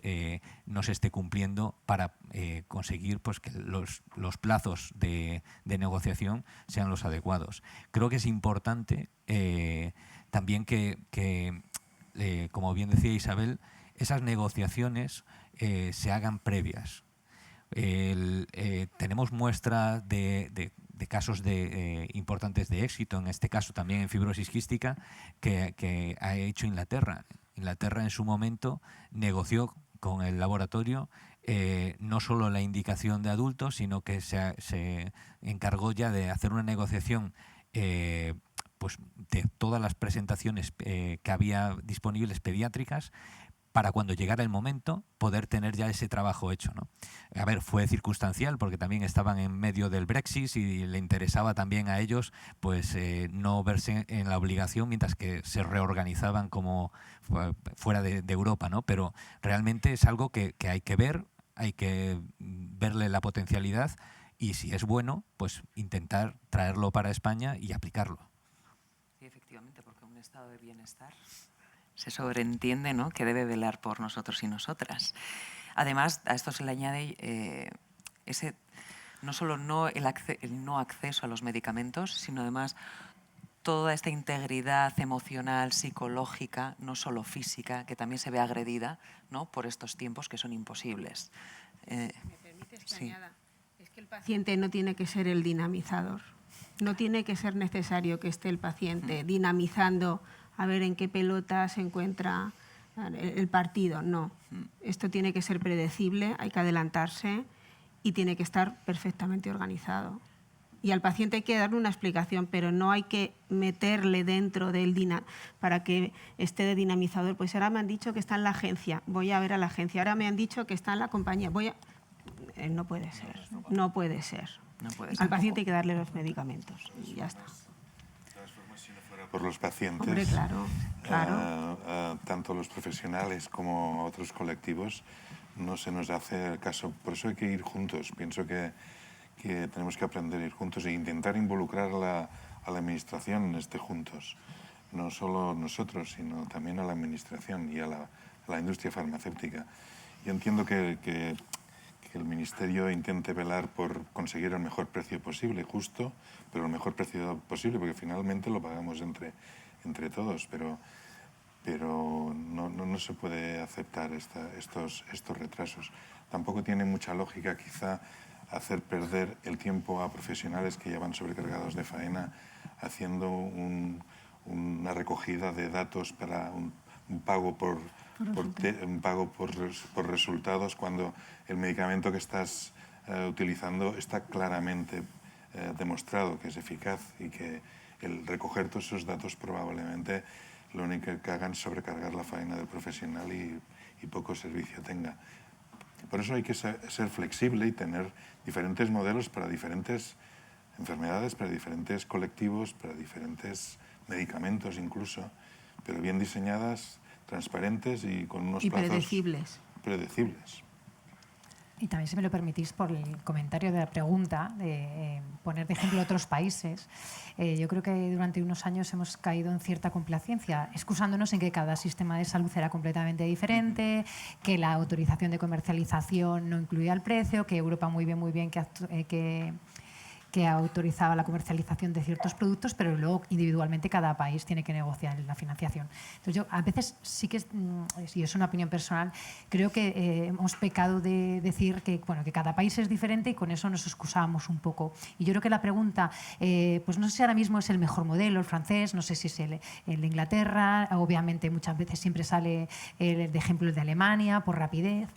no se esté cumpliendo para conseguir pues, que los plazos de negociación sean los adecuados. Creo que es importante también que como bien decía Isabel, esas negociaciones se hagan previas. Tenemos muestras de casos importantes de éxito, en este caso también en fibrosis quística, que ha hecho Inglaterra. Inglaterra en su momento negoció con el laboratorio no solo la indicación de adultos, sino que se encargó ya de hacer una negociación pues de todas las presentaciones que había disponibles pediátricas, para cuando llegara el momento poder tener ya ese trabajo hecho, ¿no? A ver, fue circunstancial porque también estaban en medio del Brexit y le interesaba también a ellos pues no verse en la obligación mientras que se reorganizaban como fuera de Europa, ¿no? Pero realmente es algo que hay que ver, hay que verle la potencialidad y si es bueno, pues intentar traerlo para España y aplicarlo. Sí, efectivamente, porque un estado de bienestar se sobreentiende, ¿no?, que debe velar por nosotros y nosotras. Además, a esto se le añade no solo el no acceso a los medicamentos, sino además toda esta integridad emocional, psicológica, no solo física, que también se ve agredida, ¿no?, por estos tiempos que son imposibles. ¿Me permites que añada? Es que el paciente no tiene que ser el dinamizador. No tiene que ser necesario que esté el paciente dinamizando a ver en qué pelota se encuentra el partido. No, esto tiene que ser predecible, hay que adelantarse y tiene que estar perfectamente organizado. Y al paciente hay que darle una explicación, pero no hay que meterle dentro del para que esté de dinamizador. Pues ahora me han dicho que está en la agencia, voy a ver a la agencia. Ahora me han dicho que está en la compañía, no puede ser, no puede ser. No puede ser. Al paciente hay que darle los medicamentos y ya está. Por los pacientes, Hombre, claro. tanto los profesionales como otros colectivos, no se nos hace caso. Por eso hay que ir juntos. Pienso que tenemos que aprender a ir juntos e intentar involucrar a la administración en este juntos. No solo nosotros, sino también a la administración y a la industria farmacéutica. Yo entiendo que el Ministerio intente velar por conseguir el mejor precio posible, justo, pero el mejor precio posible, porque finalmente lo pagamos entre todos, pero no se puede aceptar estos retrasos. Tampoco tiene mucha lógica, quizá, hacer perder el tiempo a profesionales que ya van sobrecargados de faena haciendo una recogida de datos para un pago por resultados, cuando el medicamento que estás utilizando está claramente demostrado que es eficaz, y que el recoger todos esos datos probablemente lo único que hagan es sobrecargar la faena del profesional y poco servicio tenga. Por eso hay que ser flexible y tener diferentes modelos para diferentes enfermedades, para diferentes colectivos, para diferentes medicamentos incluso, pero bien diseñadas, transparentes y con unos plazos predecibles. Y también, si me lo permitís, por el comentario de la pregunta, de poner de ejemplo otros países, yo creo que durante unos años hemos caído en cierta complacencia, excusándonos en que cada sistema de salud era completamente diferente, que la autorización de comercialización no incluía el precio, que Europa muy bien que autorizaba la comercialización de ciertos productos, pero luego individualmente cada país tiene que negociar la financiación. Entonces yo a veces sí que, y es una opinión personal, creo que hemos pecado de decir que cada país es diferente y con eso nos excusamos un poco. Y yo creo que la pregunta, pues no sé si ahora mismo es el mejor modelo, el francés, no sé si es el de Inglaterra, obviamente muchas veces siempre sale de ejemplo el de Alemania por rapidez.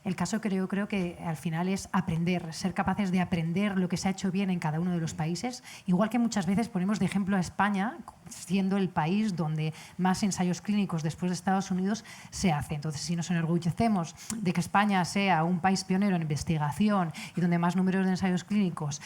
El caso creo que al final es aprender, ser capaces de aprender lo que se ha hecho bien en cada uno de los países, igual que muchas veces ponemos de ejemplo a España, siendo el país donde más ensayos clínicos después de Estados Unidos se hace. Entonces, si nos enorgullecemos de que España sea un país pionero en investigación y donde más números de ensayos clínicos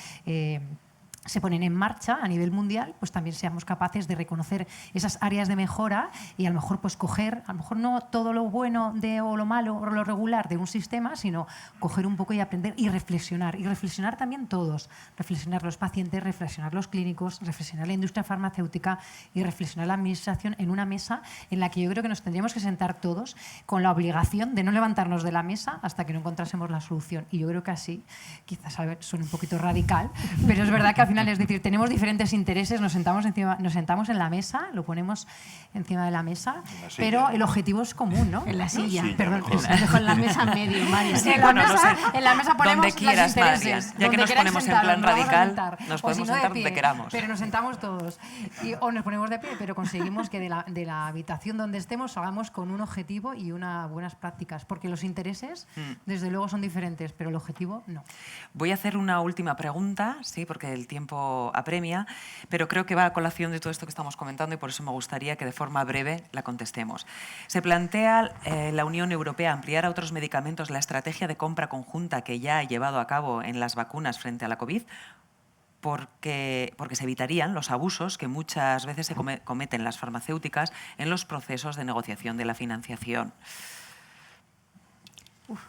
se ponen en marcha a nivel mundial, pues también seamos capaces de reconocer esas áreas de mejora y a lo mejor pues coger, a lo mejor no todo lo bueno o lo malo o lo regular de un sistema, sino coger un poco y aprender y reflexionar también todos, reflexionar los pacientes, reflexionar los clínicos, reflexionar la industria farmacéutica y reflexionar la administración en una mesa en la que yo creo que nos tendríamos que sentar todos con la obligación de no levantarnos de la mesa hasta que no encontrásemos la solución. Y yo creo que así, quizás suene un poquito radical, pero es verdad que al final, es decir, tenemos diferentes intereses, nos sentamos en la mesa, lo ponemos encima de la mesa, pero el objetivo es común, ¿no? En la silla, perdón, dejo en la mesa en medio, María. Sí, en la mesa ponemos donde quieras, los intereses. María. Ya que nos ponemos en plan radical, nos podemos sentar donde queramos. Pero nos sentamos todos. O nos ponemos de pie, pero conseguimos que de la habitación donde estemos hagamos con un objetivo y unas buenas prácticas, porque los intereses, desde luego, son diferentes, pero el objetivo no. Voy a hacer una última pregunta, sí, porque el tiempo apremia, pero creo que va a colación de todo esto que estamos comentando y por eso me gustaría que de forma breve la contestemos. Se plantea la Unión Europea ampliar a otros medicamentos la estrategia de compra conjunta que ya ha llevado a cabo en las vacunas frente a la COVID, porque se evitarían los abusos que muchas veces se cometen las farmacéuticas en los procesos de negociación de la financiación.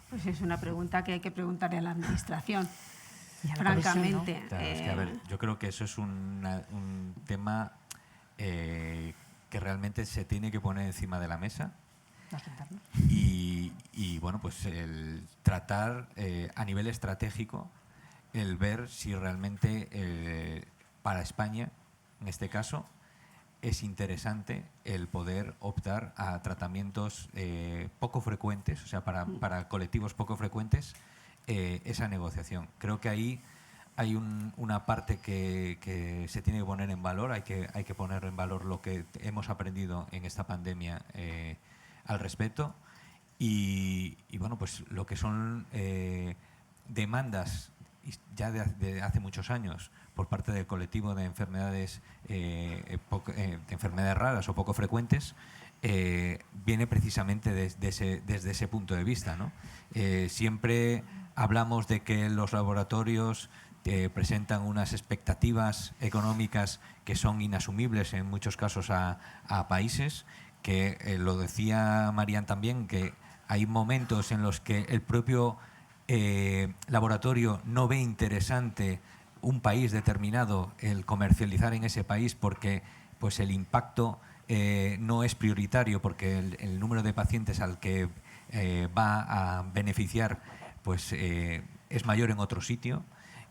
Pues es una pregunta que hay que preguntarle a la Administración. Francamente. Claro, es que, a ver, yo creo que eso es un tema que realmente se tiene que poner encima de la mesa y bueno, pues el tratar a nivel estratégico, el ver si realmente para España, en este caso, es interesante el poder optar a tratamientos poco frecuentes, o sea, para colectivos poco frecuentes, esa negociación. Creo que ahí hay una parte que se tiene que poner en valor, hay que poner en valor lo que hemos aprendido en esta pandemia al respecto y bueno, pues lo que son demandas ya de hace muchos años por parte del colectivo de enfermedades, de enfermedades raras o poco frecuentes, viene precisamente desde ese punto de vista, ¿no? Siempre hablamos de que los laboratorios presentan unas expectativas económicas que son inasumibles en muchos casos a países, que lo decía Marian también, que hay momentos en los que el propio laboratorio no ve interesante un país determinado el comercializar en ese país porque pues el impacto no es prioritario, porque el número de pacientes al que va a beneficiar pues es mayor en otro sitio,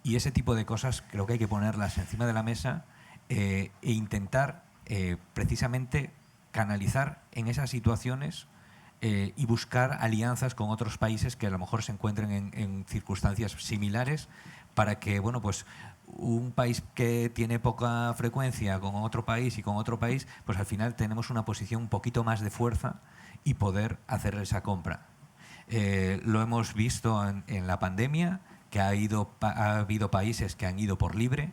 y ese tipo de cosas creo que hay que ponerlas encima de la mesa e intentar precisamente canalizar en esas situaciones y buscar alianzas con otros países que a lo mejor se encuentren en circunstancias similares, para que, bueno, pues un país que tiene poca frecuencia con otro país y con otro país, pues al final tenemos una posición un poquito más de fuerza y poder hacer esa compra. Lo hemos visto en la pandemia, que ha habido países que han ido por libre,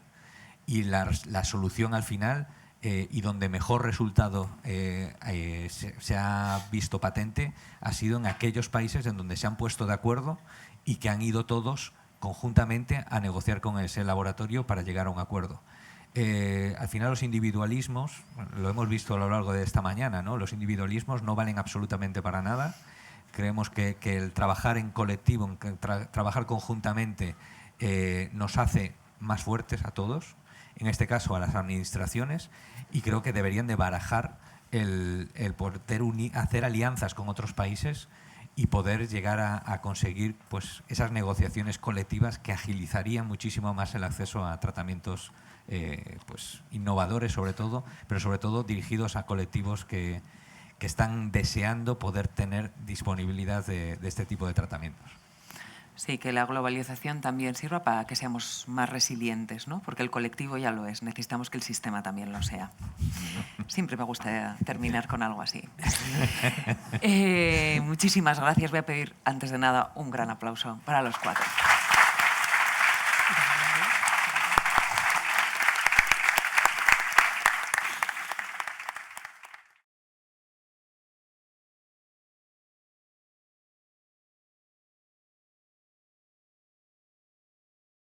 y la solución al final, y donde mejor resultado se ha visto patente, ha sido en aquellos países en donde se han puesto de acuerdo y que han ido todos conjuntamente a negociar con ese laboratorio para llegar a un acuerdo. Al final los individualismos, lo hemos visto a lo largo de esta mañana, ¿no? Los individualismos no valen absolutamente para nada. Creemos que el trabajar en colectivo, trabajar conjuntamente, nos hace más fuertes a todos, en este caso a las administraciones, y creo que deberían de barajar el poder hacer alianzas con otros países y poder llegar a conseguir pues esas negociaciones colectivas que agilizarían muchísimo más el acceso a tratamientos pues innovadores, sobre todo, pero sobre todo dirigidos a colectivos que están deseando poder tener disponibilidad de este tipo de tratamientos. Sí, que la globalización también sirva para que seamos más resilientes, ¿no? Porque el colectivo ya lo es, necesitamos que el sistema también lo sea. Siempre me gusta terminar con algo así. Muchísimas gracias. Voy a pedir, antes de nada, un gran aplauso para los cuatro.